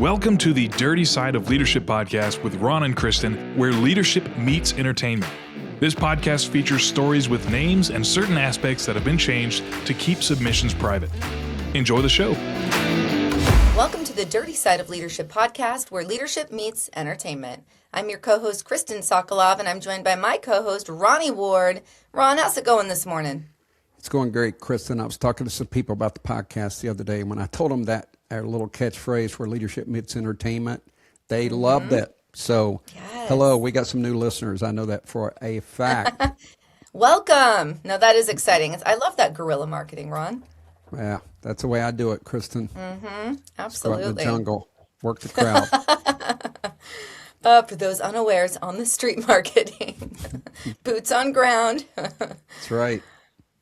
Welcome to the Dirty Side of Leadership podcast with Ron and Kristin, where leadership meets entertainment. This podcast features stories with names and certain aspects that have been changed to keep submissions private. Enjoy the show. Welcome to the Dirty Side of Leadership podcast, where leadership meets entertainment. I'm your co-host, Kristin Sokolov, and I'm joined by my co-host, Ronnie Ward. Ron, how's it going this morning? It's going great, Kristin. I was talking to some people about the podcast the other day. When I told them that our little catchphrase where leadership meets entertainment, they loved it. So, Hello, we got some new listeners. I know that for a fact. Welcome. Now, that is exciting. I love that guerrilla marketing, Ron. Yeah, that's the way I do it, Kristin. Absolutely. Go out in the jungle, work the crowd. For those unawares, on the street marketing. Boots on ground. That's right.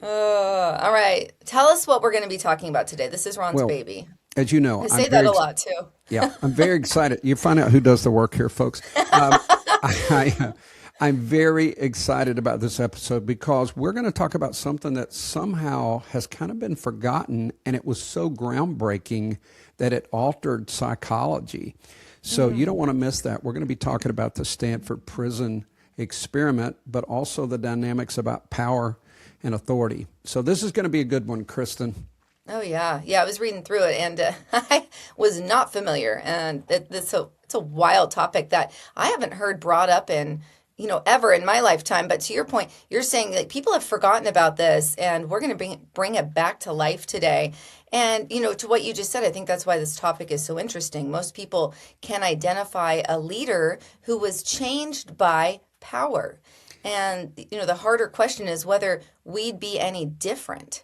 All right. Tell us what we're going to be talking about today. This is Ron's baby. As you know, I say that a lot, too. Yeah, I'm very excited. You find out who does the work here, folks. I'm very excited about this episode because we're going to talk about something that somehow has kind of been forgotten, and it was so groundbreaking that it altered psychology. So you don't want to miss that. We're going to be talking about the Stanford Prison Experiment, but also the dynamics about power and authority. So this is going to be a good one, Kristin. Oh, yeah. Yeah, I was reading through it, and I was not familiar. And it's a wild topic that I haven't heard brought up ever in my lifetime. But to your point, you're saying that people have forgotten about this, and we're going to bring it back to life today. And, to what you just said, I think that's why this topic is so interesting. Most people can identify a leader who was changed by power. And, the harder question is whether we'd be any different.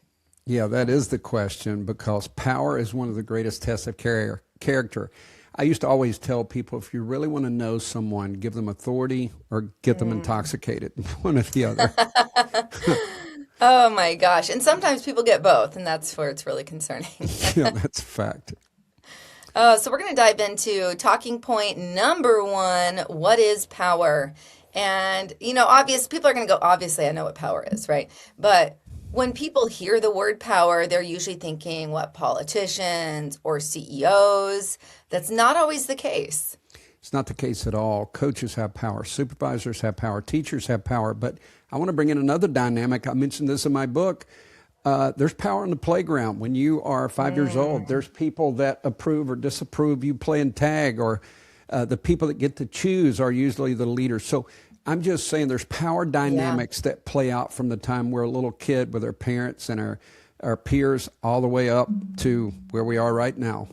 Yeah, that is the question, because power is one of the greatest tests of character. I used to always tell people, if you really want to know someone, give them authority or get them intoxicated, one or the other. Oh, my gosh. And sometimes people get both, and that's where it's really concerning. Yeah, that's a fact. So we're going to dive into talking point number one, what is power? And, people are going to go, obviously, I know what power is, right? But when people hear the word power, they're usually thinking, what, politicians or CEOs? That's not always the case. It's not the case at all. Coaches have power. Supervisors have power. Teachers have power. But I want to bring in another dynamic. I mentioned this in my book. There's power in the playground. When you are 5 years old, there's people that approve or disapprove you playing tag, or the people that get to choose are usually the leaders. So I'm just saying there's power dynamics that play out from the time we're a little kid with our parents and our peers all the way up to where we are right now.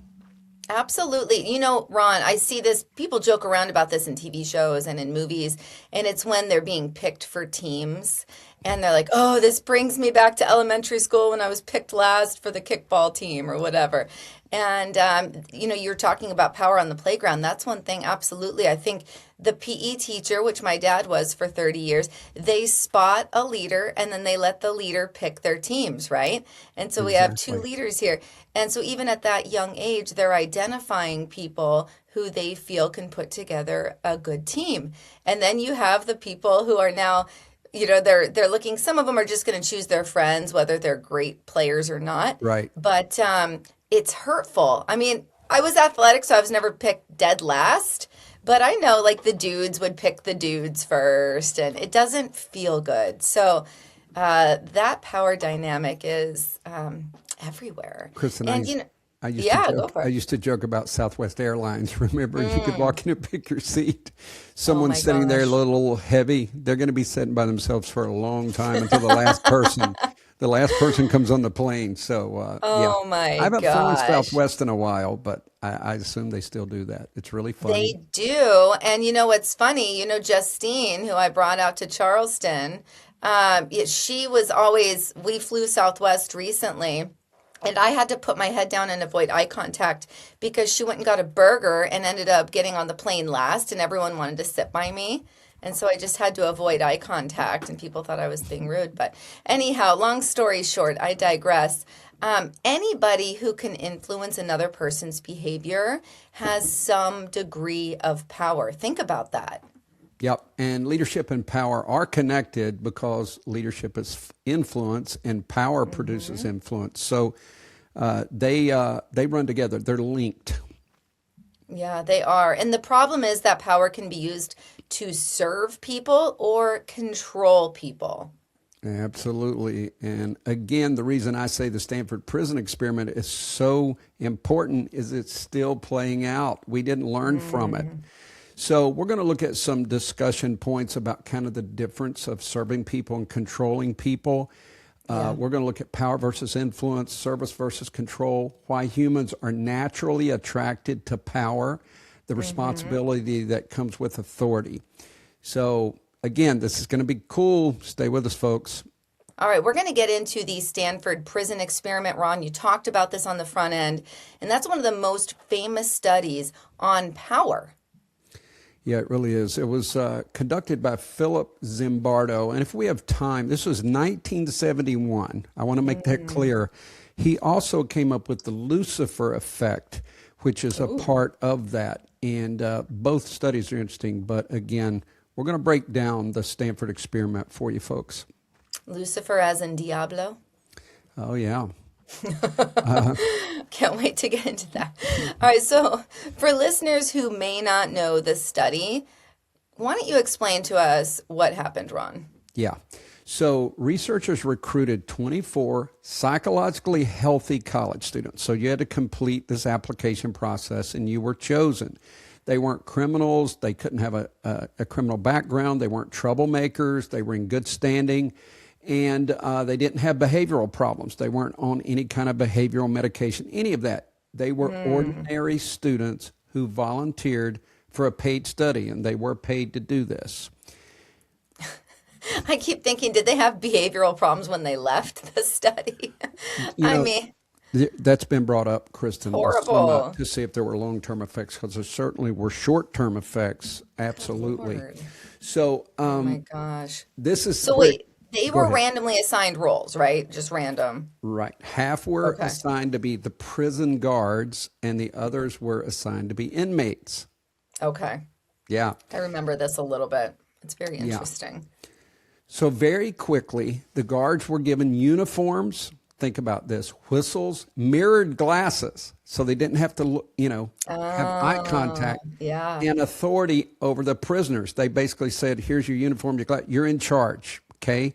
Absolutely. Ron, I see this, people joke around about this in TV shows and in movies, and it's when they're being picked for teams. And they're like, oh, this brings me back to elementary school when I was picked last for the kickball team or whatever. And, you're talking about power on the playground. That's one thing, absolutely. I think the PE teacher, which my dad was for 30 years, they spot a leader and then they let the leader pick their teams, right? And so we have two leaders here. And so even at that young age, they're identifying people who they feel can put together a good team. And then you have the people who are now, they're looking, some of them are just going to choose their friends, whether they're great players or not. Right. But it's hurtful. I mean, I was athletic, so I was never picked dead last. But I know, the dudes would pick the dudes first, and it doesn't feel good. So that power dynamic is everywhere. Kristin, and, I used to joke about Southwest Airlines. Remember, you could walk in and pick your seat. Someone's sitting there a little heavy. They're going to be sitting by themselves for a long time until the last person comes on the plane. So, my I haven't flown gosh. Southwest in a while, but I assume they still do that. It's really funny. They do. And what's funny, Justine, who I brought out to Charleston, she was always, we flew Southwest recently. And I had to put my head down and avoid eye contact because she went and got a burger and ended up getting on the plane last, and everyone wanted to sit by me. And so I just had to avoid eye contact, and people thought I was being rude. But anyhow, long story short, I digress. Anybody who can influence another person's behavior has some degree of power. Think about that. Yep. And leadership and power are connected because leadership is influence and power produces influence. So they run together. They're linked. Yeah, they are. And the problem is that power can be used to serve people or control people. Absolutely. And again, the reason I say the Stanford Prison Experiment is so important is it's still playing out. We didn't learn from it. So we're going to look at some discussion points about kind of the difference of serving people and controlling people. We're going to look at power versus influence, service versus control, why humans are naturally attracted to power, the responsibility that comes with authority. So again, this is going to be cool. Stay with us, folks. All right, we're going to get into the Stanford Prison Experiment, Ron. You talked about this on the front end, and that's one of the most famous studies on power. Yeah, it really is. It was conducted by Philip Zimbardo. And if we have time, this was 1971. I want to make that clear. He also came up with the Lucifer effect, which is a part of that. And both studies are interesting. But again, we're going to break down the Stanford experiment for you folks. Lucifer as in Diablo. Oh, yeah. Can't wait to get into that. All right, so for listeners who may not know the study, why don't you explain to us what happened, Ron? Yeah. So researchers recruited 24 psychologically healthy college students. So you had to complete this application process and you were chosen. They weren't criminals. They couldn't have a criminal background. They weren't troublemakers. They were in good standing. And they didn't have behavioral problems. They weren't on any kind of behavioral medication, any of that. They were ordinary students who volunteered for a paid study, and they were paid to do this. I keep thinking, did they have behavioral problems when they left the study? That's been brought up, Kristin. Horrible. To see if there were long-term effects, because there certainly were short-term effects. Absolutely. So, oh my gosh. This is so wait. They were randomly assigned roles, right? Just random. Right. Half were assigned to be the prison guards, and the others were assigned to be inmates. Okay. Yeah. I remember this a little bit. It's very interesting. So very quickly, the guards were given uniforms. Think about this: whistles, mirrored glasses, so they didn't have to, have eye contact. Yeah. And authority over the prisoners. They basically said, "Here's your uniform. You're in charge." Okay.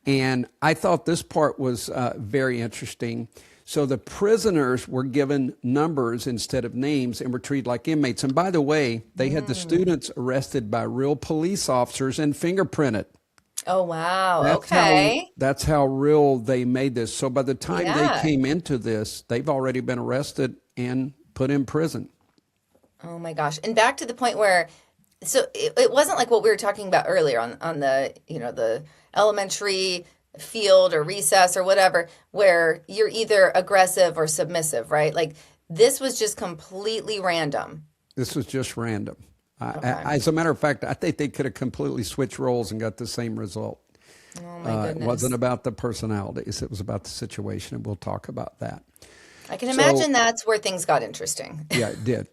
And I thought this part was very interesting. So the prisoners were given numbers instead of names and were treated like inmates. And by the way, they had the students arrested by real police officers and fingerprinted. Oh, wow. That's how real they made this. So by the time they came into this, they've already been arrested and put in prison. Oh, my gosh. And back to the point where, so it wasn't like what we were talking about earlier on the, the elementary field or recess or whatever, where you're either aggressive or submissive, right? Like this was just completely random. This was just random. As a matter of fact, I think they could have completely switched roles and got the same result. Oh my goodness. It wasn't about the personalities. It was about the situation, and we'll talk about that. I can imagine that's where things got interesting. Yeah, it did.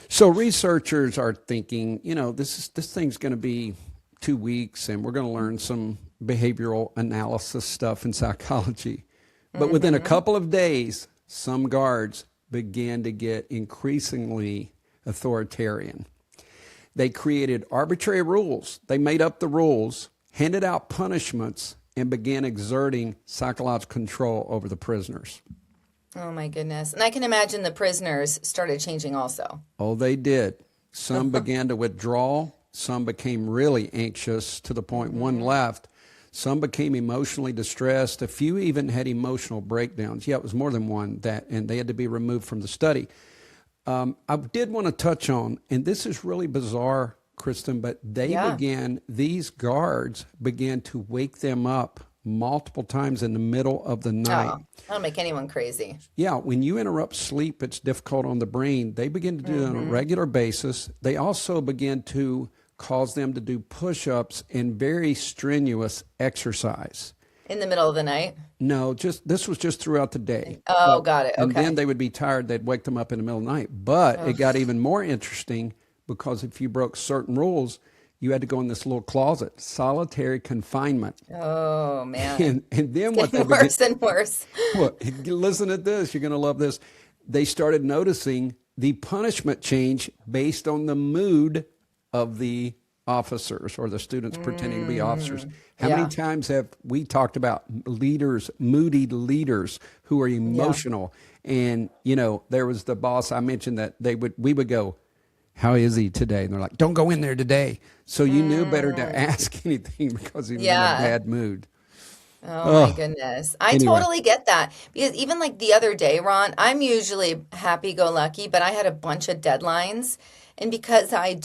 So researchers are thinking, this thing's going to be 2 weeks, and we're going to learn some behavioral analysis stuff in psychology. But within a couple of days, some guards began to get increasingly authoritarian. They created arbitrary rules. They made up the rules, handed out punishments, and began exerting psychological control over the prisoners. Oh, my goodness. And I can imagine the prisoners started changing also. Oh, they did. Some began to withdraw. Some became really anxious to the point one left. Some became emotionally distressed. A few even had emotional breakdowns. Yeah, it was more than one and they had to be removed from the study. I did want to touch on, and this is really bizarre, Kristin, but these guards began to wake them up multiple times in the middle of the night. Oh, that'll make anyone crazy. Yeah, when you interrupt sleep, it's difficult on the brain. They begin to do it on a regular basis. They also begin to cause them to do push-ups and very strenuous exercise. In the middle of the night? No, this was just throughout the day. Oh, got it. Okay. And then they would be tired. They'd wake them up in the middle of the night. But it got even more interesting because if you broke certain rules, you had to go in this little closet, solitary confinement. Oh, man. And then what they worse and worse. Well, listen to this. You're going to love this. They started noticing the punishment change based on the mood of the officers or the students pretending to be officers. How many times have we talked about leaders, moody leaders who are emotional? And, you know, there was the boss, I mentioned that we would go, how is he today? And they're like, don't go in there today. So you knew better to ask anything because he was in a bad mood. Oh my goodness. I totally get that. Because even like the other day, Ron, I'm usually happy-go-lucky, but I had a bunch of deadlines. And because I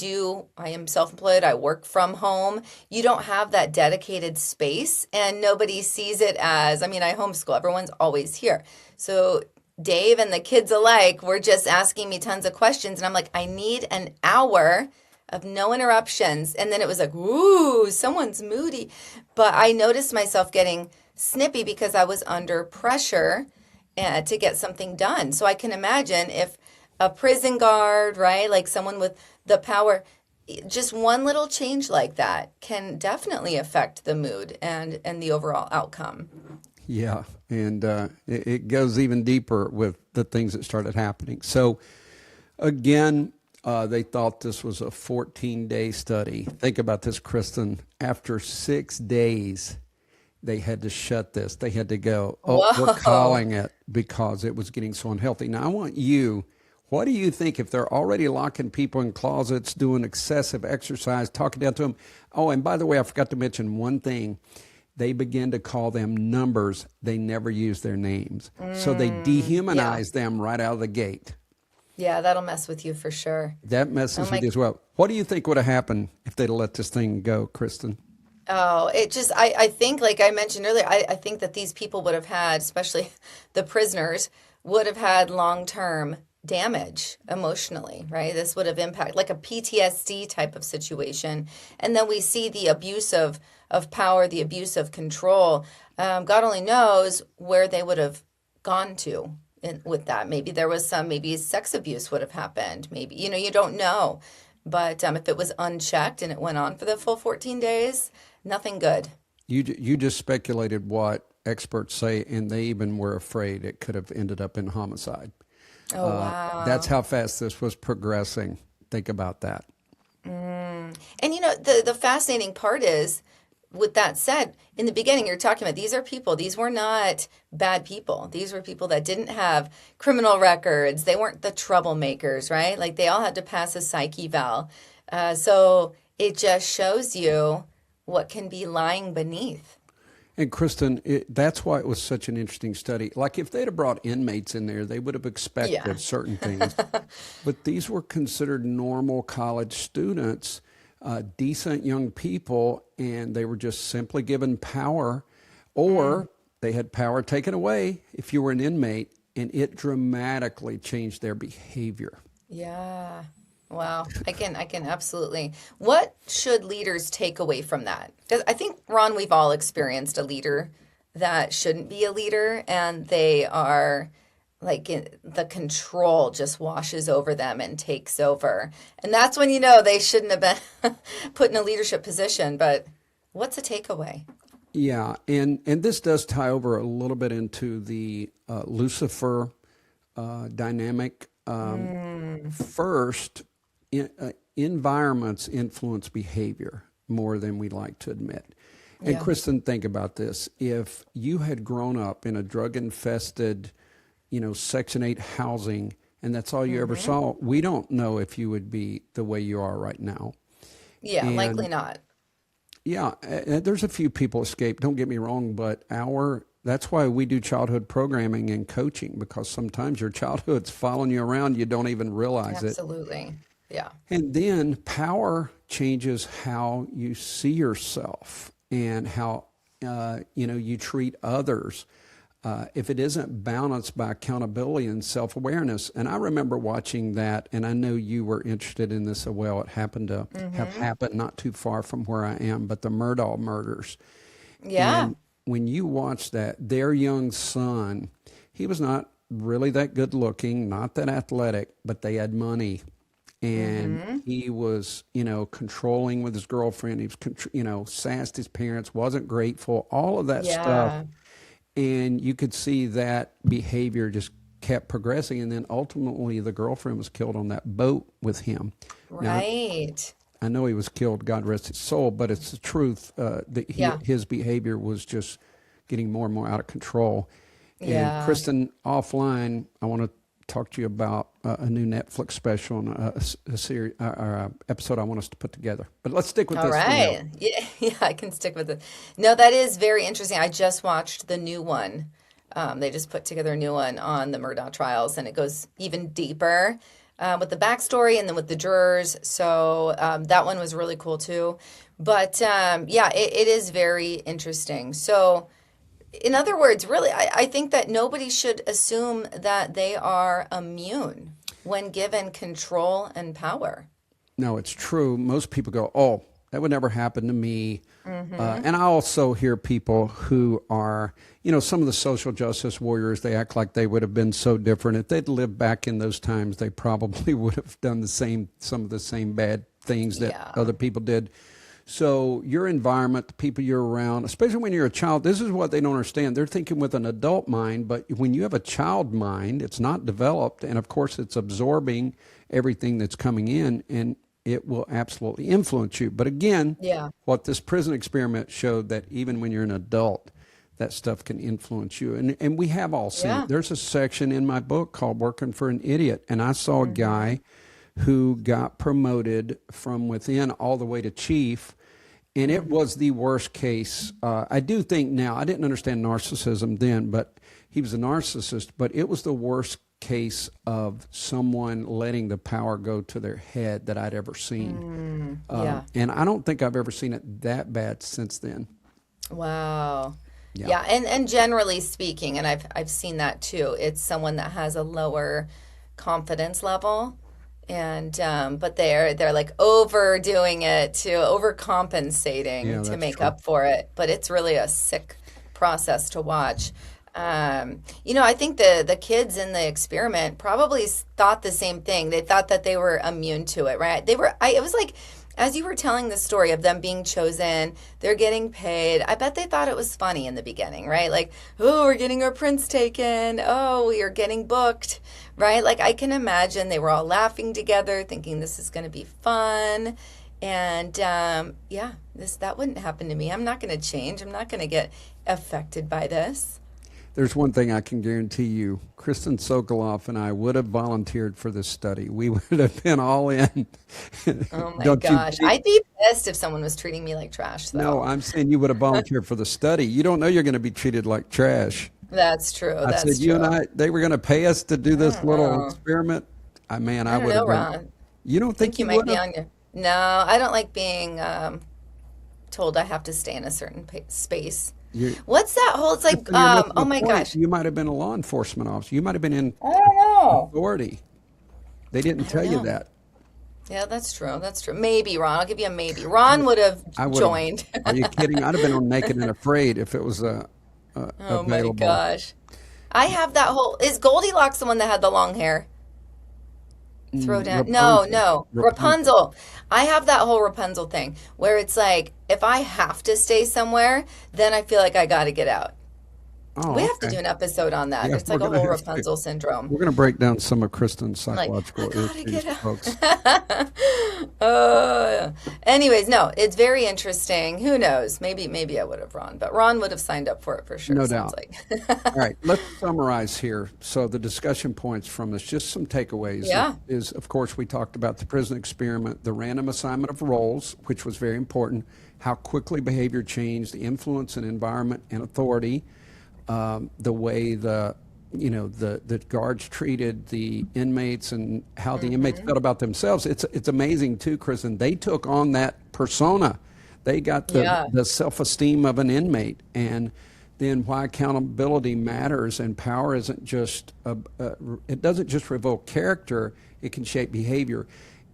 am self-employed, I work from home, you don't have that dedicated space and nobody sees it as, I mean, I homeschool, everyone's always here. So Dave and the kids alike were just asking me tons of questions. And I'm like, I need an hour of no interruptions. And then it was like, ooh, someone's moody. But I noticed myself getting snippy because I was under pressure to get something done. So I can imagine if a prison guard, right, like someone with the power, just one little change like that can definitely affect the mood and the overall outcome. Yeah, and it goes even deeper with the things that started happening. So, again, they thought this was a 14-day study. Think about this, Kristin. After 6 days, they had to shut this. They had to go, we're calling it because it was getting so unhealthy. Now, I want you, what do you think if they're already locking people in closets, doing excessive exercise, talking down to them? Oh, and by the way, I forgot to mention one thing. They begin to call them numbers. They never use their names. So they dehumanize them right out of the gate. Yeah, that'll mess with you for sure. That messes with you as well. What do you think would have happened if they'd let this thing go, Kristin? Oh, it just, I think, like I mentioned earlier, I think that these people would have had, especially the prisoners, would have had long-term damage emotionally, right? This would have impacted like a PTSD type of situation. And then we see the abuse of power, the abuse of control. God only knows where they would have gone to with that. Maybe there was maybe sex abuse would have happened. Maybe, you don't know. But if it was unchecked and it went on for the full 14 days, nothing good. You just speculated what experts say, and they even were afraid it could have ended up in homicide. Oh, wow. That's how fast this was progressing. Think about that. And the fascinating part is, with that said, in the beginning, you're talking about these are people. These were not bad people. These were people that didn't have criminal records. They weren't the troublemakers, right? Like they all had to pass a psych eval. So it just shows you what can be lying beneath. And Kristin, that's why it was such an interesting study. Like if they'd have brought inmates in there, they would have expected certain things. But these were considered normal college students, decent young people, and they were just simply given power, or they had power taken away if you were an inmate, and it dramatically changed their behavior. Yeah. Wow. I can absolutely. What should leaders take away from that? Because I think, Ron, we've all experienced a leader that shouldn't be a leader, and they are like the control just washes over them and takes over. And that's when they shouldn't have been put in a leadership position. But what's a takeaway? Yeah, and this does tie over a little bit into the Lucifer dynamic. First, environments influence behavior more than we like to admit. And Kristin, think about this. If you had grown up in a drug-infested, Section 8 housing, and that's all you ever saw, we don't know if you would be the way you are right now. Yeah, likely not. Yeah, there's a few people escape, don't get me wrong, but that's why we do childhood programming and coaching, because sometimes your childhood's following you around, you don't even realize it. Absolutely. Yeah. And then power changes how you see yourself and how you treat others. If it isn't balanced by accountability and self-awareness. And I remember watching that, and I know you were interested in this as well. It happened to have happened not too far from where I am, but the Murdaugh murders. Yeah. And when you watch that, their young son, he was not really that good looking, not that athletic, but they had money. And he was, controlling with his girlfriend. He was, sassed his parents, wasn't grateful, all of that stuff. And you could see that behavior just kept progressing, and then ultimately the girlfriend was killed on that boat with him. Right. Now, I know he was killed, God rest his soul, but it's the truth that his behavior was just getting more and more out of control. And Kristin, offline, I want to talk to you about a new Netflix special and a series, episode I want us to put together. But let's stick with All this. right. Yeah, I can stick with it. No, that is very interesting. I just watched the new one. They just put together a new one on the Murdaugh trials, and it goes even deeper with the backstory and then with the jurors. So that one was really cool too. But it is very interesting. So in other words, really, I think that nobody should assume that they are immune when given control and power. No, it's true. Most people go, oh, that would never happen to me. And I also hear people who are, some of the social justice warriors, they act like they would have been so different. If they'd lived back in those times, they probably would have done some of the same bad things that other people did. So your environment, the people you're around, especially when you're a child, this is what they don't understand. They're thinking with an adult mind, but when you have a child mind, it's not developed. And of course, it's absorbing everything that's coming in, and it will absolutely influence you. But again, what this prison experiment showed, that even when you're an adult, that stuff can influence you. And we have all seen it. There's a section in my book called Working for an Idiot. And I saw a guy who got promoted from within all the way to chief. And it was the worst case. I do think now, I didn't understand narcissism then, but he was a narcissist, but it was the worst case of someone letting the power go to their head that I'd ever seen. And I don't think I've ever seen it that bad since then. Wow. Yeah. And generally speaking, and I've seen that too, it's someone that has a lower confidence level. And but they're like overdoing it, overcompensating to make up for it. But it's really a sick process to watch. I think the kids in the experiment probably thought the same thing. They thought that they were immune to it, right? It was like, as you were telling the story of them being chosen, they're getting paid. I bet they thought it was funny in the beginning, right? Like, oh, we're getting our prints taken. Oh, we are getting booked, right? Like, I can imagine they were all laughing together, thinking this is going to be fun. And that wouldn't happen to me. I'm not going to change. I'm not going to get affected by this. There's one thing I can guarantee you. Kristin Sokoloff and I would have volunteered for this study. We would have been all in. Oh, my gosh. I'd be pissed if someone was treating me like trash, though. No, I'm saying you would have volunteered for the study. You don't know you're going to be treated like trash. That's true. I said, you and I, they were going to pay us to do this little experiment. I would have been. Ron. You don't think you might be on your... No, I don't like being told I have to stay in a certain space. What's that whole? It's like, oh my gosh. You might have been a law enforcement officer. You might have been in authority. They didn't tell you that. Yeah, that's true. That's true. Maybe, Ron. I'll give you a maybe. Ron would have joined. Are you kidding? I'd have been on Naked and Afraid if it was oh available. My gosh. I have that whole... Is Goldilocks the one that had the long hair? Throw down. No. Rapunzel. I have that whole Rapunzel thing where it's like, if I have to stay somewhere, then I feel like I got to get out. We have to do an episode on that. It's like a whole Rapunzel syndrome. We're going to break down some of Kristin's psychological issues, folks. Anyways, no, it's very interesting. Who knows? Maybe I would have Ron, but Ron would have signed up for it for sure. No doubt. All right, let's summarize here. So the discussion points from this, just some takeaways. Is, of course, we talked about the prison experiment, the random assignment of roles, which was very important, how quickly behavior changed, the influence in environment and authority, the way the guards treated the inmates and how the inmates felt about themselves. It's amazing too, Kristin. They took on that persona. They got the self-esteem of an inmate, and then why accountability matters and power isn't just it doesn't just revoke character. It can shape behavior.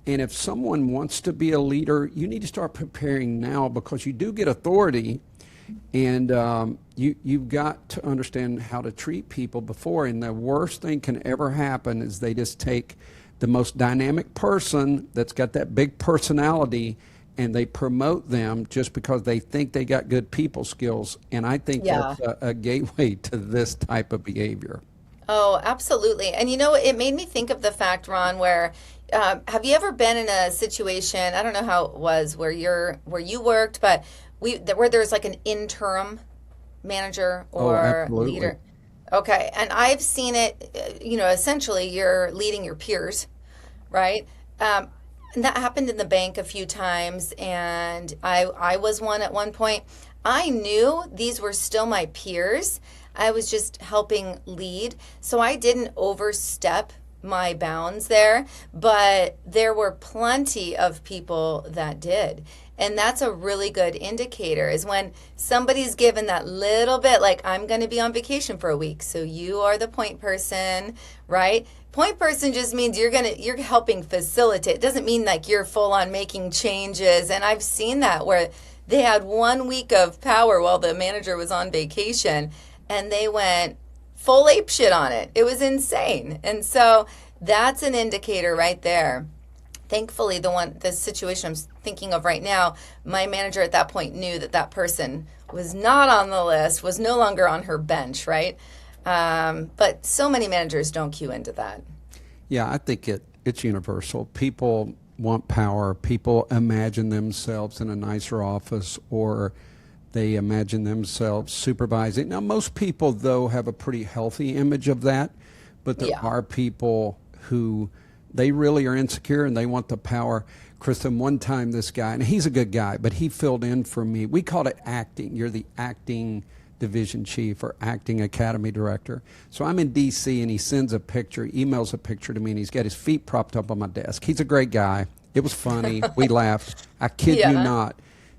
And if someone wants to be a leader, you need to start preparing now, because you do get authority. And you've got to understand how to treat people before. And the worst thing can ever happen is they just take the most dynamic person that's got that big personality and they promote them just because they think they got good people skills. And I think that's a gateway to this type of behavior. Oh, absolutely. And it made me think of the fact, Ron, where have you ever been in a situation, I don't know how it was where you worked, but where there's like an interim manager Oh, or absolutely. leader. Okay, and I've seen it, essentially you're leading your peers, right? And that happened in the bank a few times, and I was one at one point. I knew these were still my peers. I was just helping lead, so I didn't overstep my bounds there, but there were plenty of people that did. And that's a really good indicator is when somebody's given that little bit, like, I'm going to be on vacation for a week, so you are the point person, right? Point person just means you're helping facilitate. It doesn't mean like you're full on making changes. And I've seen that where they had 1 week of power while the manager was on vacation, and they went full ape shit on it. It was insane. And so that's an indicator right there. Thankfully, the situation I'm thinking of right now, my manager at that point knew that that person was not on the list, was no longer on her bench, right? But so many managers don't cue into that. Yeah, I think it's universal. People want power. People imagine themselves in a nicer office, or they imagine themselves supervising. Now, most people, though, have a pretty healthy image of that, but there Yeah. are people who they really are insecure and they want the power. Kristin, one time this guy, and he's a good guy, but he filled in for me. We called it acting. You're the acting division chief or acting academy director. So I'm in D.C. and he sends a picture, emails a picture to me, and he's got his feet propped up on my desk. He's a great guy. It was funny. We laughed. I kid you Yeah. not.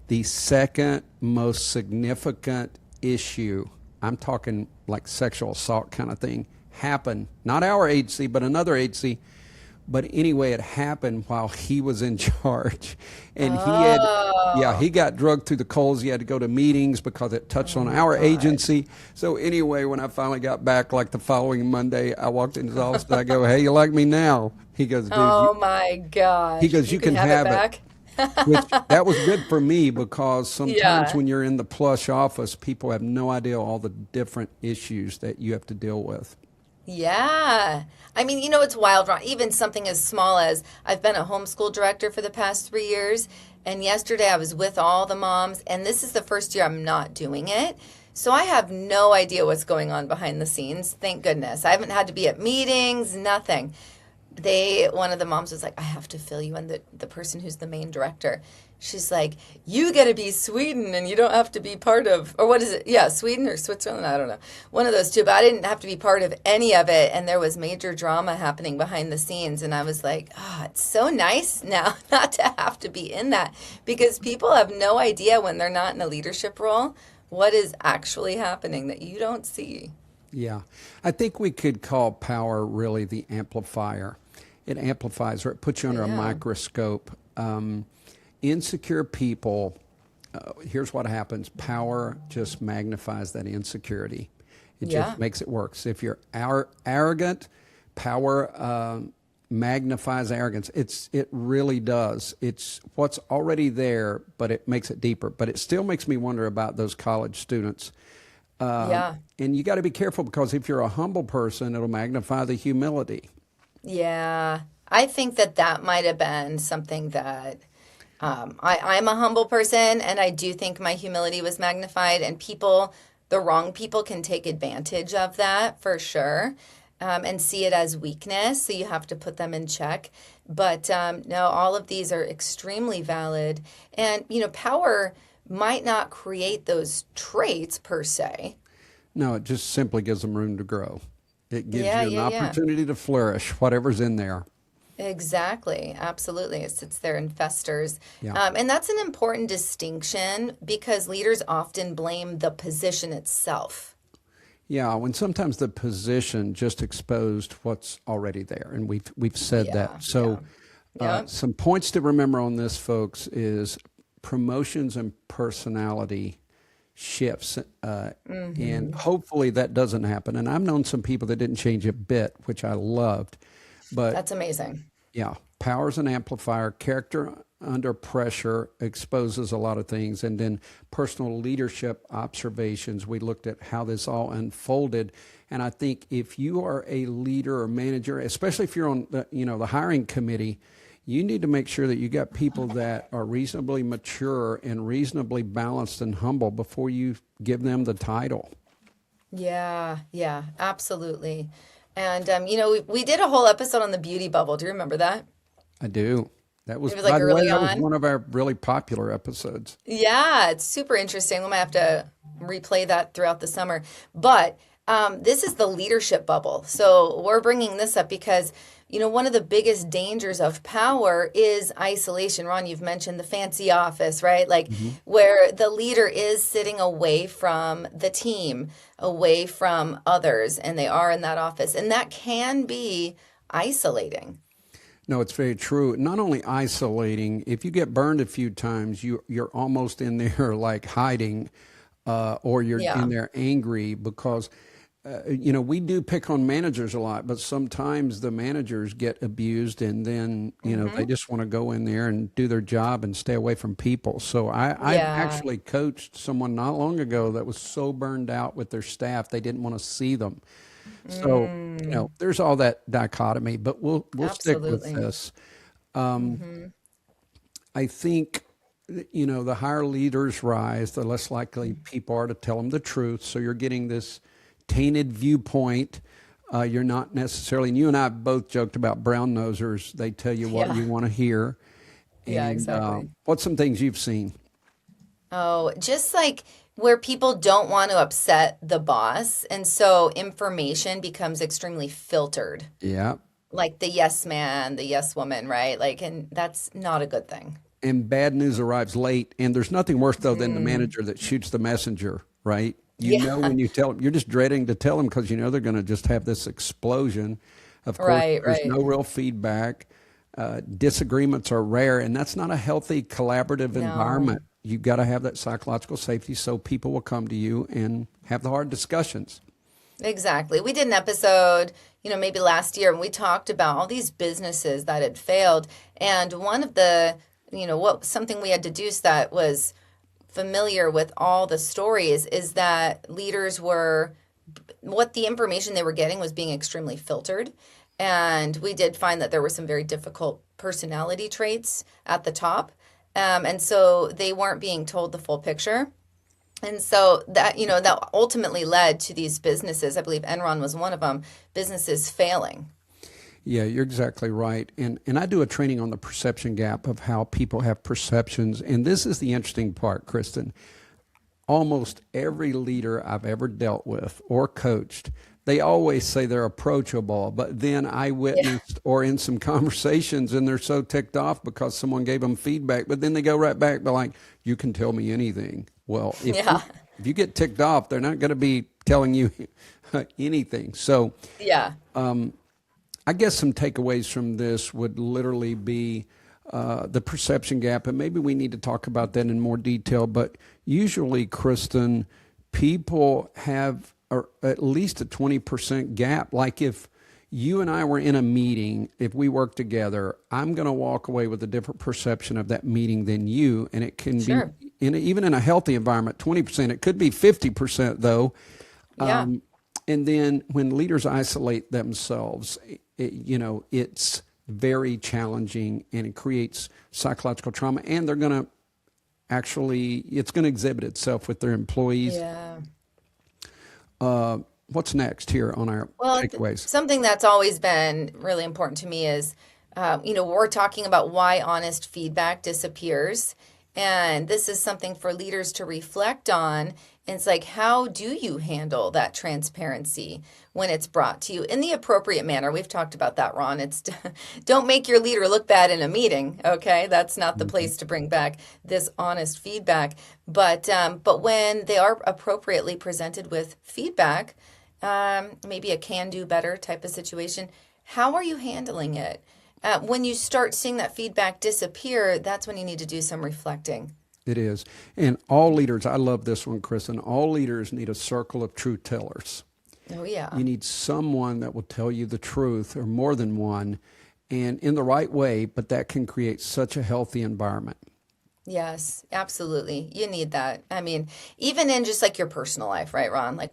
The second most significant issue, I'm talking like sexual assault kind of thing, happened, not our agency, but another agency. But anyway, it happened while he was in charge. And he got drugged through the coals. He had to go to meetings because it touched Oh on my our God. agency. So anyway, when I finally got back, like the following Monday, I walked into his office and I go, "Hey, you like me now?" He goes, "Dude, Oh my he gosh. goes, You you can can have it have it." back. Which that was good for me because sometimes Yeah. when you're in the plush office, people have no idea all the different issues that you have to deal with. Yeah. I mean, it's wild, Ron. Even something as small as I've been a homeschool director for the past 3 years. And yesterday I was with all the moms, and this is the first year I'm not doing it. So I have no idea what's going on behind the scenes. Thank goodness. I haven't had to be at meetings, nothing. One of the moms was like, I have to fill you in, the person who's the main director. She's like, you got to be Sweden and you don't have to be part of, or what is it? Yeah, Sweden or Switzerland. I don't know. One of those two, but I didn't have to be part of any of it. And there was major drama happening behind the scenes. And I was like, it's so nice now not to have to be in that, because people have no idea when they're not in a leadership role what is actually happening that you don't see. Yeah. I think we could call power really the amplifier. It amplifies, or it puts you under a Yeah. microscope. Insecure people, here's what happens. Power just magnifies that insecurity. It Yeah. just makes it worse. If you're arrogant, power magnifies arrogance. It really does. It's what's already there, but it makes it deeper. But it still makes me wonder about those college students. Yeah. And you got to be careful, because if you're a humble person, it'll magnify the humility. Yeah, I think that might have been something that I'm a humble person, and I do think my humility was magnified, and the wrong people can take advantage of that for sure, and see it as weakness. So you have to put them in check. But no, all of these are extremely valid. And, power might not create those traits per se. No, it just simply gives them room to grow. It gives Yeah, you an yeah, yeah. opportunity to flourish, whatever's in there. Exactly. Absolutely. It sits there and festers. Yeah. And that's an important distinction because leaders often blame the position itself. Yeah, when sometimes the position just exposed what's already there, and we've said Yeah. that. So, Yeah. Yep. some points to remember on this, folks, is promotions and personality shifts, and hopefully that doesn't happen. And I've known some people that didn't change a bit, which I loved. But That's amazing. yeah, power's an amplifier. Character under pressure exposes a lot of things. And then personal leadership observations, we looked at how this all unfolded. And I think if you are a leader or manager, especially if you're on the hiring committee, you need to make sure that you got people that are reasonably mature and reasonably balanced and humble before you give them the title. Yeah, absolutely. And, we did a whole episode on the beauty bubble. Do you remember that? I do. That was, It was like by the way, early that was on. one of our really popular episodes. Yeah, it's super interesting. We might have to replay that throughout the summer. But this is the leadership bubble. So we're bringing this up because, one of the biggest dangers of power is isolation. Ron, you've mentioned the fancy office, right? Like where the leader is sitting away from the team, away from others, and they are in that office. And that can be isolating. No, it's very true. Not only isolating, if you get burned a few times, you're almost in there like hiding, or you're Yeah. in there angry because, we do pick on managers a lot, but sometimes the managers get abused and then, they just want to go in there and do their job and stay away from people. So I Yeah. actually coached someone not long ago that was so burned out with their staff, they didn't want to see them. So, there's all that dichotomy, but we'll stick with Absolutely. this. I think, the higher leaders rise, the less likely people are to tell them the truth. So you're getting this tainted viewpoint. You're not necessarily, and you and I both joked about brown nosers. They tell you what Yeah. you want to hear. Yeah, And exactly. what's some things you've seen? Oh, just like where people don't want to upset the boss. And so information becomes extremely filtered, Yeah. like the yes man, the yes woman, right? Like, and that's not a good thing. And bad news arrives late. And there's nothing worse, though, than the manager that shoots the messenger, right? Yeah. When you tell them, you're just dreading to tell them because they're going to just have this explosion. Of course, Right, there's right. no real feedback. Disagreements are rare, and that's not a healthy collaborative No. environment. You've got to have that psychological safety so people will come to you and have the hard discussions. Exactly. We did an episode, maybe last year, and we talked about all these businesses that had failed. And one of the, something we had deduced that was familiar with all the stories is that leaders what the information they were getting was being extremely filtered. And we did find that there were some very difficult personality traits at the top. And so they weren't being told the full picture. And so that, that ultimately led to these businesses. I believe Enron was one of them, businesses failing. Yeah, you're exactly right. And I do a training on the perception gap of how people have perceptions. And this is the interesting part, Kristin. Almost every leader I've ever dealt with or coached, they always say they're approachable, but then I witnessed or in some conversations and they're so ticked off because someone gave them feedback, but then they go right back, they're like, you can tell me anything. Well, Yeah. if you get ticked off, they're not going to be telling you anything. So Yeah. I guess some takeaways from this would literally be the perception gap, and maybe we need to talk about that in more detail. But usually, Kristin, people have at least a 20% gap. Like if you and I were in a meeting, if we work together, I'm going to walk away with a different perception of that meeting than you, and it can Sure. be even in a healthy environment, 20%. It could be 50% though. Yeah. And then when leaders isolate themselves, it's very challenging and it creates psychological trauma. And they're going to it's going to exhibit itself with their employees. Yeah. What's next here on our Well, takeaways? something that's always been really important to me is, we're talking about why honest feedback disappears. And this is something for leaders to reflect on. And it's like, how do you handle that transparency when it's brought to you in the appropriate manner? We've talked about that, Ron. It's don't make your leader look bad in a meeting. Okay, that's not the place to bring back this honest feedback. But when they are appropriately presented with feedback, maybe a can do better type of situation, how are you handling it? When you start seeing that feedback disappear, that's when you need to do some reflecting. It is. And all leaders, I love this one, Kristin, all leaders need a circle of truth tellers. Oh, yeah. You need someone that will tell you the truth, or more than one. and in the right way, but that can create such a healthy environment. Yes, absolutely. You need that. I mean, even in just like your personal life, right, Ron? Like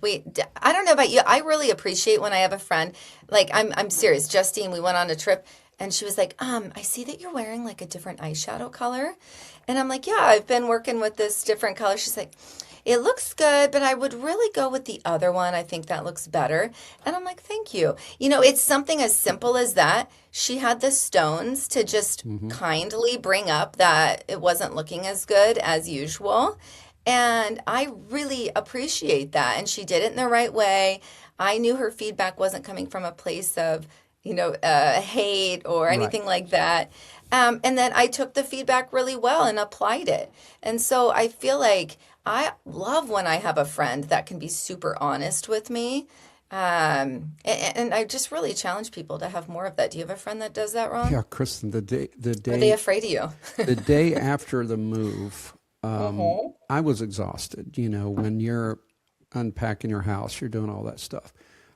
I don't know about you. I really appreciate when I have a friend. Like I'm serious. Justine, we went on a trip and she was like, I see that you're wearing like a different eyeshadow color. And I'm like, yeah, I've been working with this different color. She's like, it looks good, but I would really go with the other one. I think that looks better. And I'm like, thank you. You know, it's something as simple as that. She had the stones to just kindly bring up that it wasn't looking as good as usual. And I really appreciate that. And she did it in the right way. I knew her feedback wasn't coming from a place of, hate or anything like that. And then I took the feedback really well and applied it. And so I feel like I love when I have a friend that can be super honest with me. And I just really challenge people to have more of that. Do you have a friend that does that, Ron? Yeah, Kristin, the day, Are they afraid of you? the day after the move, I was exhausted. When you're unpacking your house, you're doing all that stuff.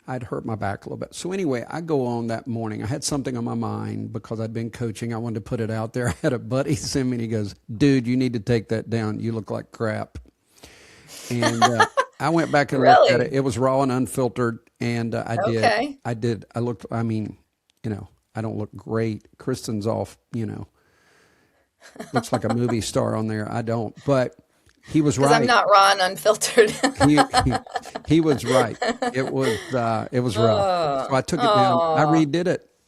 I'd hurt my back a little bit. So anyway, I go on that morning. I had something on my mind because I'd been coaching. I wanted to put it out there. I had a buddy send me and he goes, dude, you need to take that down. You look like crap. And I went back and looked at it. It was raw and unfiltered. And I did. I looked, I don't look great. Kristin's off, looks like a movie star on there. I don't, but he was right. Because I'm not raw and unfiltered. he was right. It was rough. So I took it down.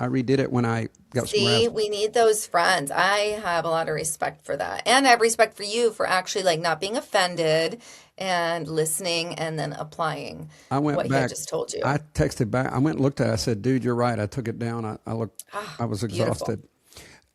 I redid it when I got some rest. See, we need those friends. I have a lot of respect for that. And I have respect for you for actually like not being offended and listening and then applying what he had just told you. I texted back. I went and looked at it. I said, dude, you're right. I took it down. I was exhausted.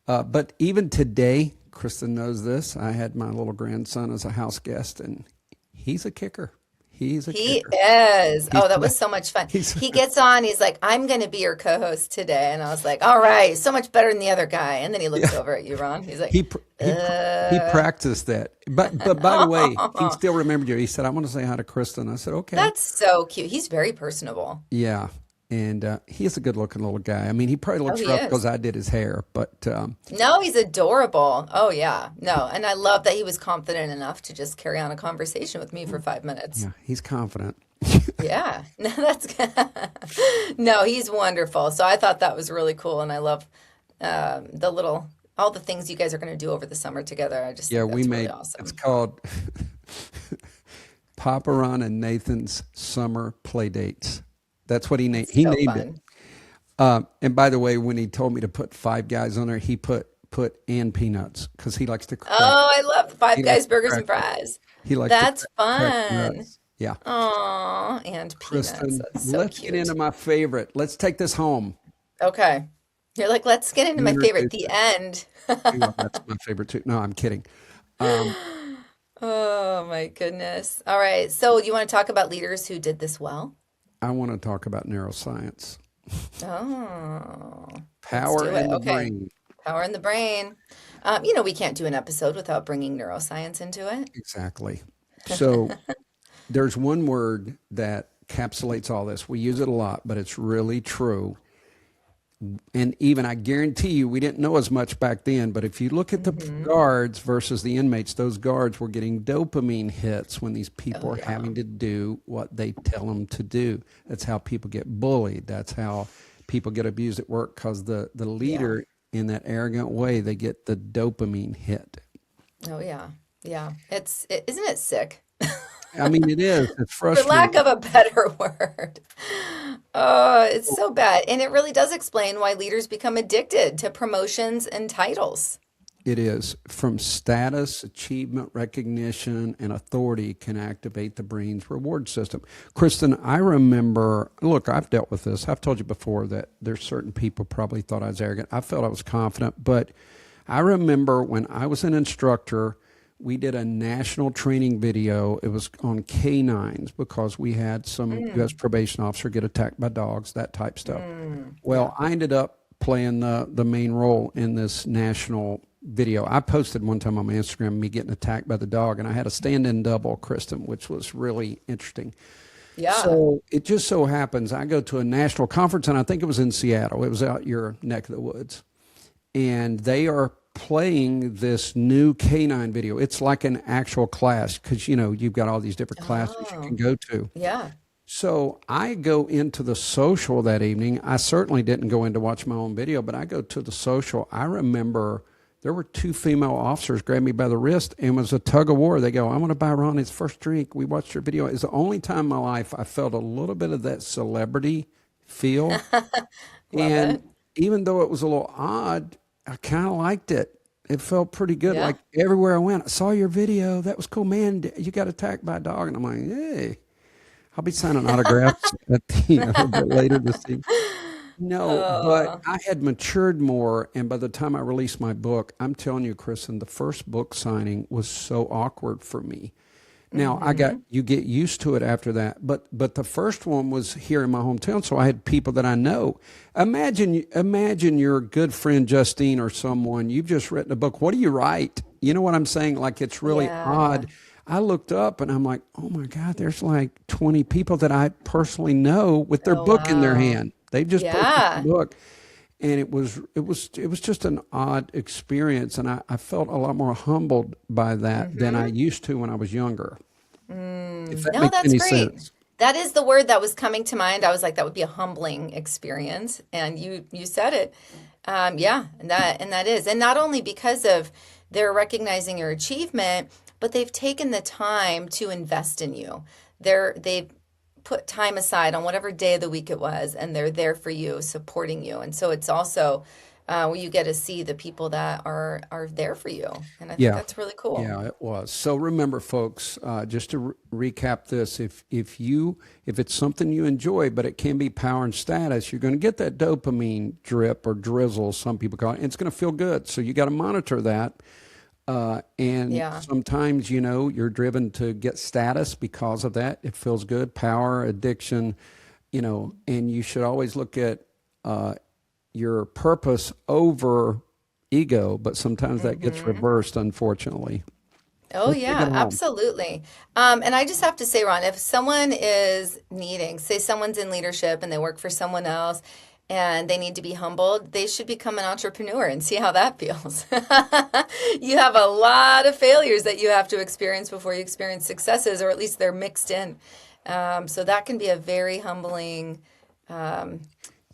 But even today, Kristin knows this. I had my little grandson as a house guest, and he's a kicker. He is. That was so much fun. He gets on. He's like, I'm going to be your co-host today. And I was like, all right, so much better than the other guy. And then he looks over at you, Ron. He's like, he practiced that. But by the way, he still remembered you. He said, I want to say hi to Kristin. I said, okay. That's so cute. He's very personable. Yeah. And he's a good-looking little guy. I mean, he probably looks rough because I did his hair, but... No, he's adorable. Oh, yeah. No, and I love that he was confident enough to just carry on a conversation with me for 5 minutes. Yeah, he's confident. Yeah. No, no, he's wonderful. So I thought that was really cool, and I love all the things you guys are going to do over the summer together. I just think that's really awesome. It's called Papa Ron and Nathan's Summer Playdates. That's what he named. He named it. And by the way, when he told me to put Five Guys on there, he put and peanuts because he likes to. I love Five Guys burgers and fries. He likes. That's fun. Yeah. Aw, and peanuts. Kristin, That's so let's cute. get into my favorite. Let's take this home. Okay. You're like, let's get into my favorite. The end. That's my favorite too. No, I'm kidding. Oh my goodness. All right. So you want to talk about leaders who did this well? I want to talk about neuroscience. Oh. Power in the brain. Power in the brain. We can't do an episode without bringing neuroscience into it. Exactly. So there's one word that encapsulates all this. We use it a lot, but it's really true. And even I guarantee you, we didn't know as much back then, but if you look at the guards versus the inmates, those guards were getting dopamine hits when these people are having to do what they tell them to do. That's how people get bullied. That's how people get abused at work because the leader, in that arrogant way, they get the dopamine hit. Oh, yeah. Yeah. Isn't it sick? I mean, it is. It's frustrating. For lack of a better word. Oh, it's so bad. And it really does explain why leaders become addicted to promotions and titles. It is. From status, achievement, recognition, and authority can activate the brain's reward system. Kristin, I remember, look, I've dealt with this. I've told you before that there's certain people probably thought I was arrogant. I felt I was confident. But I remember when I was an instructor, we did a national training video. It was on canines because we had some U.S. probation officer get attacked by dogs, that type stuff. Well, I ended up playing the main role in this national video. I posted one time on my Instagram me getting attacked by the dog, and I had a stand-in double, Kristin, which was really interesting. Yeah. So it just so happens I go to a national conference, and I think it was in Seattle. It was out your neck of the woods. and they are playing this new canine video. It's like an actual class because, you've got all these different classes you can go to. Yeah. So I go into the social that evening. I certainly didn't go in to watch my own video, but I go to the social. I remember there were 2 female officers grabbed me by the wrist, and it was a tug of war. They go, "I want to buy Ron his first drink. We watched your video." It's the only time in my life I felt a little bit of that celebrity feel. And it. even though it was a little odd, I kind of liked it. It felt pretty good. Yeah. Like everywhere I went, I saw your video. That was cool, man. You got attacked by a dog. And I'm like, hey, I'll be signing autographs at a bit later this evening. No, but I had matured more, and by the time I released my book, I'm telling you, Kristin, the first book signing was so awkward for me. Now you get used to it after that, but the first one was here in my hometown, so I had people that I know. Imagine your good friend Justine or someone, you've just written a book. What do you write? You know what I'm saying? Like, it's really odd. I looked up and I'm like, oh my God, there's like 20 people that I personally know with their book in their hand. They just posted the book. And it was just an odd experience, and I felt a lot more humbled by that than I used to when I was younger. If that makes any sense. That is the word that was coming to mind. I was like, that would be a humbling experience, and you said it. And that is, and not only because of they're recognizing your achievement, but they've taken the time to invest in you. They've put time aside on whatever day of the week it was, and they're there for you, supporting you. And so it's also where you get to see the people that are there for you. And I think that's really cool. Yeah, it was. So remember, folks, just to recap this, if it's something you enjoy, but it can be power and status, you're going to get that dopamine drip or drizzle, some people call it, and it's going to feel good. So you got to monitor that. Sometimes, you're driven to get status because of that. It feels good, power, addiction, and you should always look at your purpose over ego, but sometimes that gets reversed, unfortunately. Oh, yeah, absolutely. And I just have to say, Ron, if someone is needing, say someone's in leadership and they work for someone else, and they need to be humbled, they should become an entrepreneur and see how that feels. You have a lot of failures that you have to experience before you experience successes, or at least they're mixed in. So that can be a very humbling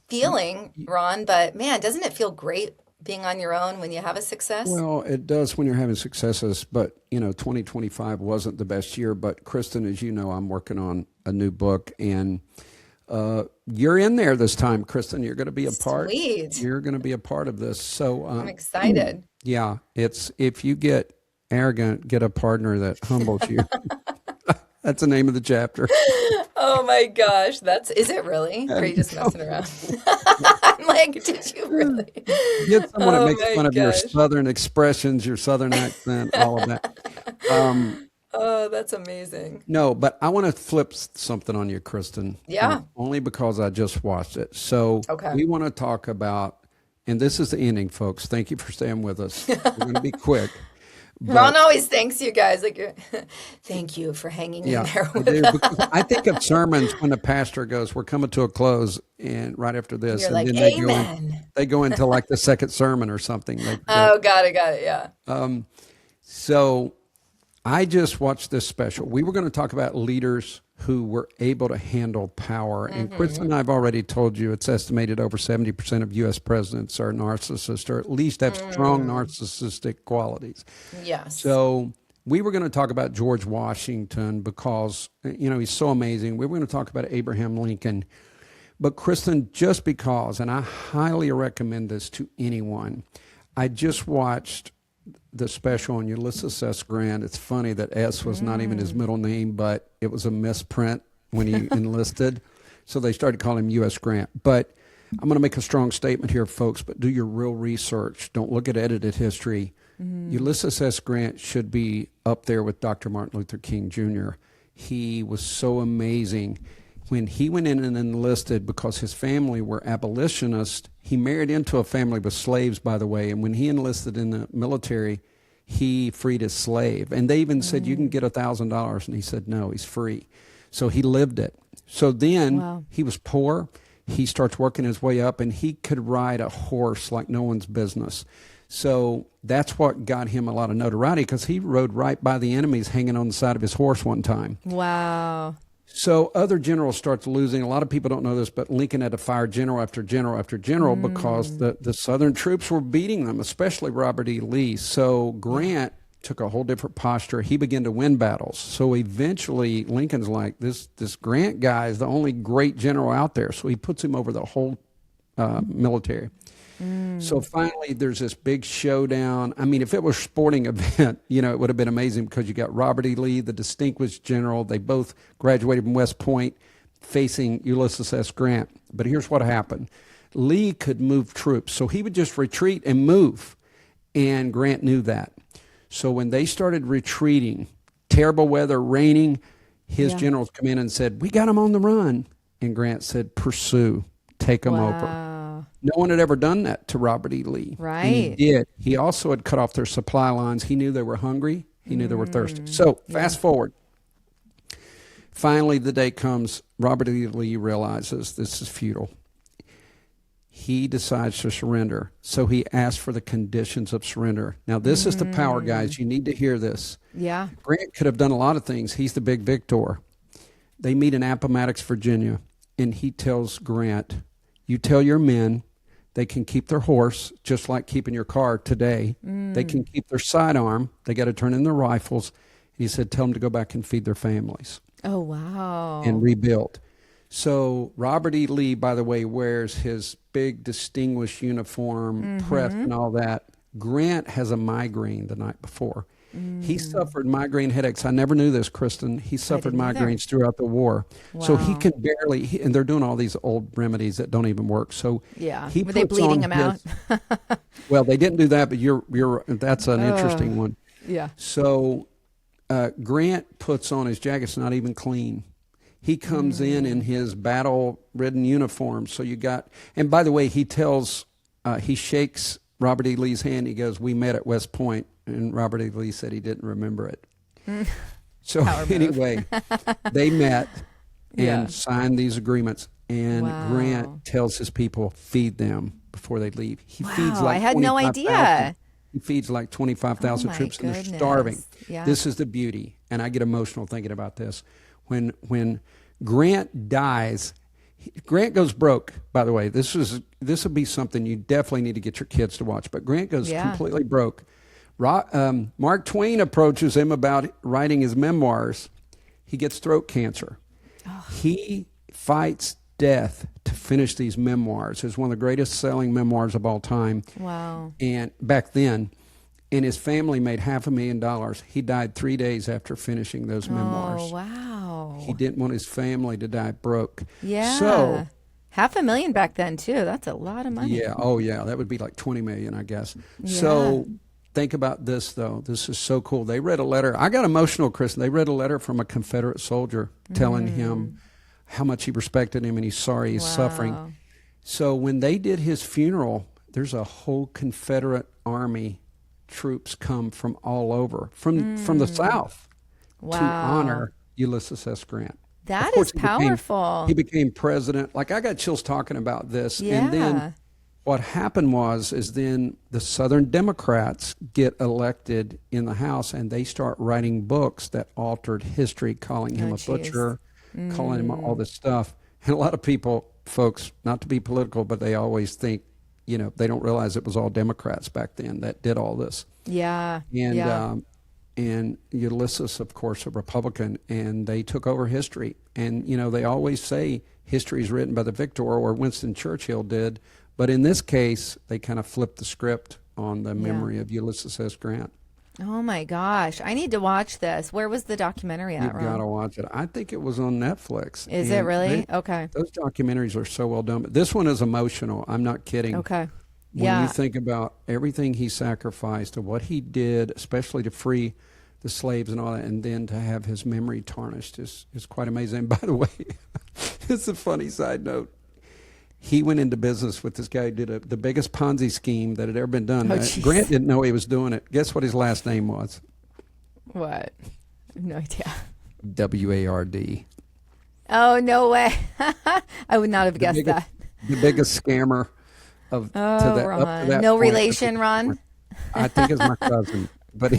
feeling, Ron. But man, doesn't it feel great being on your own when you have a success? Well, it does when you're having successes, but 2025 wasn't the best year. But Kristin, as you know, I'm working on a new book, and you're in there this time, Kristin. You're going to be a part. Sweet. You're going to be a part of this. So I'm excited. Yeah, it's if you get arrogant, get a partner that humbles you. That's the name of the chapter. Oh my gosh, is it really? Or are you just messing around? I'm like, did you really? Get someone that makes fun of your Southern expressions, your Southern accent, all of that. Oh, that's amazing. No, but I want to flip something on you, Kristin. Yeah. Only because I just watched it. So we want to talk about, and this is the ending, folks. Thank you for staying with us. We're going to be quick. Ron always thanks you guys. Thank you for hanging in there with us. I think of sermons when the pastor goes, "We're coming to a close," and right after this, You're and like, then amen. they go into like the second sermon or something. Got it. Yeah. So I just watched this special. We were going to talk about leaders who were able to handle power. And Kristin and I have already told you it's estimated over 70% of U.S. presidents are narcissists, or at least have strong narcissistic qualities. Yes. So we were going to talk about George Washington because, he's so amazing. We were going to talk about Abraham Lincoln. But Kristin, just because, and I highly recommend this to anyone, I just watched the special on Ulysses S. Grant. It's funny that S was not even his middle name, but it was a misprint when he enlisted. So they started calling him U.S. Grant. But I'm going to make a strong statement here, folks, but do your real research. Don't look at edited history. Ulysses S. Grant should be up there with Dr. Martin Luther King Jr. He was so amazing. When he went in and enlisted, because his family were abolitionists, he married into a family with slaves, by the way, and when he enlisted in the military, he freed his slave. And they even said, you can get $1,000, and he said, no, he's free. So he lived it. So then he was poor. he starts working his way up, and he could ride a horse like no one's business. So that's what got him a lot of notoriety, because he rode right by the enemies hanging on the side of his horse one time. Wow. So other generals start losing. A lot of people don't know this, but Lincoln had to fire general after general after general because the Southern troops were beating them, especially Robert E. Lee. So Grant took a whole different posture. He began to win battles. So eventually Lincoln's like, this Grant guy is the only great general out there. So he puts him over the whole military. So finally there's this big showdown. I mean, if it was a sporting event, it would have been amazing, because you got Robert E. Lee, the distinguished general. They both graduated from West Point, facing Ulysses S. Grant. But here's what happened. Lee could move troops, so he would just retreat and move. And Grant knew that. So when they started retreating, terrible weather, raining, his generals come in and said, "We got him on the run." And Grant said, "Pursue, take him over." No one had ever done that to Robert E. Lee. Right. And he did. He also had cut off their supply lines. He knew they were hungry. He knew they were thirsty. So fast forward. Finally, the day comes. Robert E. Lee realizes this is futile. He decides to surrender. So he asks for the conditions of surrender. Now, this is the power, guys. You need to hear this. Yeah. Grant could have done a lot of things. He's the big victor. They meet in Appomattox, Virginia, and he tells Grant, "You tell your men they can keep their horse, just like keeping your car today. They can keep their sidearm. They got to turn in their rifles." He said, "Tell them to go back and feed their families." Oh, wow. And rebuild. So Robert E. Lee, by the way, wears his big distinguished uniform, press and all that. Grant has a migraine the night before. He suffered migraine headaches. I never knew this, Kristin. He suffered migraines throughout the war. Wow. So he can barely, and they're doing all these old remedies that don't even work. So he were they bleeding him out? Well, they didn't do that, but that's an interesting one. Yeah. So Grant puts on his jacket. It's not even clean. He comes in his battle-ridden uniform. So you got, and by the way, he shakes Robert E. Lee's hand. He goes, "We met at West Point." And Robert E. Lee said he didn't remember it. So anyway, they met and signed these agreements. And Grant tells his people, feed them before they leave. He feeds like I had no idea. He feeds like 25,000 troops, and they're starving. Yeah. This is the beauty. And I get emotional thinking about this. When Grant dies, Grant goes broke, by the way. This would be something you definitely need to get your kids to watch. But Grant goes completely broke. Mark Twain approaches him about writing his memoirs. He gets throat cancer. He fights death to finish these memoirs. It's one of the greatest selling memoirs of all time. Wow. And back then, and his family made $500,000. He died 3 days after finishing those memoirs. Oh, wow. He didn't want his family to die broke. Yeah. So $500,000 back then too. That's a lot of money. Yeah. Oh, yeah. That would be like $20 million, I guess. Yeah. So think about this, though. This is so cool. They read a letter. I got emotional, Kristin. They read a letter from a Confederate soldier telling him how much he respected him and he's sorry he's suffering. So when they did his funeral, there's a whole Confederate army. Troops come from all over, from the South, to honor Ulysses S. Grant. That is powerful. He became president. Like, I got chills talking about this. Yeah. And then what happened is then the Southern Democrats get elected in the House, and they start writing books that altered history, calling him a butcher, calling him all this stuff. And a lot of people, folks, not to be political, but they always think, they don't realize it was all Democrats back then that did all this. Yeah. And Ulysses, of course, a Republican, and they took over history. And, they always say history is written by the victor, or Winston Churchill did. But in this case, they kind of flipped the script on the memory of Ulysses S. Grant. Oh, my gosh. I need to watch this. Where was the documentary at, Ron? You've got to watch it. I think it was on Netflix. Is it really? Okay. Those documentaries are so well done. But this one is emotional. I'm not kidding. Okay. When you think about everything he sacrificed, of what he did, especially to free the slaves and all that, and then to have his memory tarnished is quite amazing. And by the way, it's a funny side note. He went into business with this guy who did the biggest Ponzi scheme that had ever been done. Grant didn't know he was doing it. Guess what his last name was? What? I have no idea. W-A-R-D. Oh, no way. I would not have guessed that. the biggest scammer of Oh, to that, Ron. up to that No point. relation, Ron? I think it's my cousin, but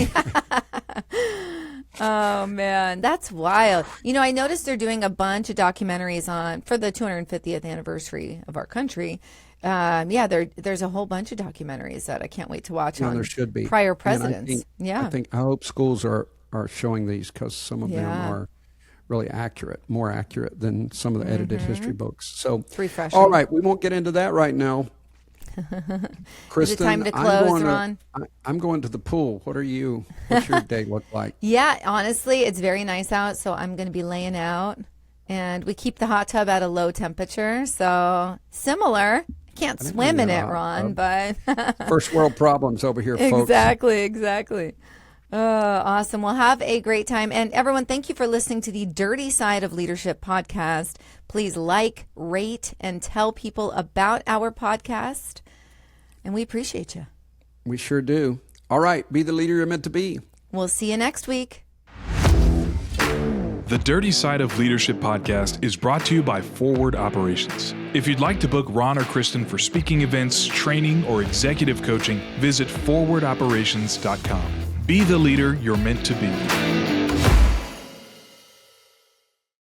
Oh man, that's wild. I noticed they're doing a bunch of documentaries for the 250th anniversary of our country. There's a whole bunch of documentaries that I can't wait to watch on there should be prior And presidents. I hope schools are showing these because some of them are really accurate, more accurate than some of the edited history books. So It's refreshing. all right, we won't get into that right now. Kristin, Is it time to close, Ron? I'm going to the pool. What's your day look like? Yeah, honestly, it's very nice out, so I'm going to be laying out. And we keep the hot tub at a low temperature, so similar. I can't swim in it, Ron, but First world problems over here, folks. Exactly. Awesome. Well, have a great time. And everyone, thank you for listening to the Dirty Side of Leadership podcast. Please like, rate, and tell people about our podcast. And we appreciate you. We sure do. All right, be the leader you're meant to be. We'll see you next week. The Dirty Side of Leadership podcast is brought to you by Forward Operations. If you'd like to book Ron or Kristin for speaking events, training, or executive coaching, visit forwardoperations.com. Be the leader you're meant to be.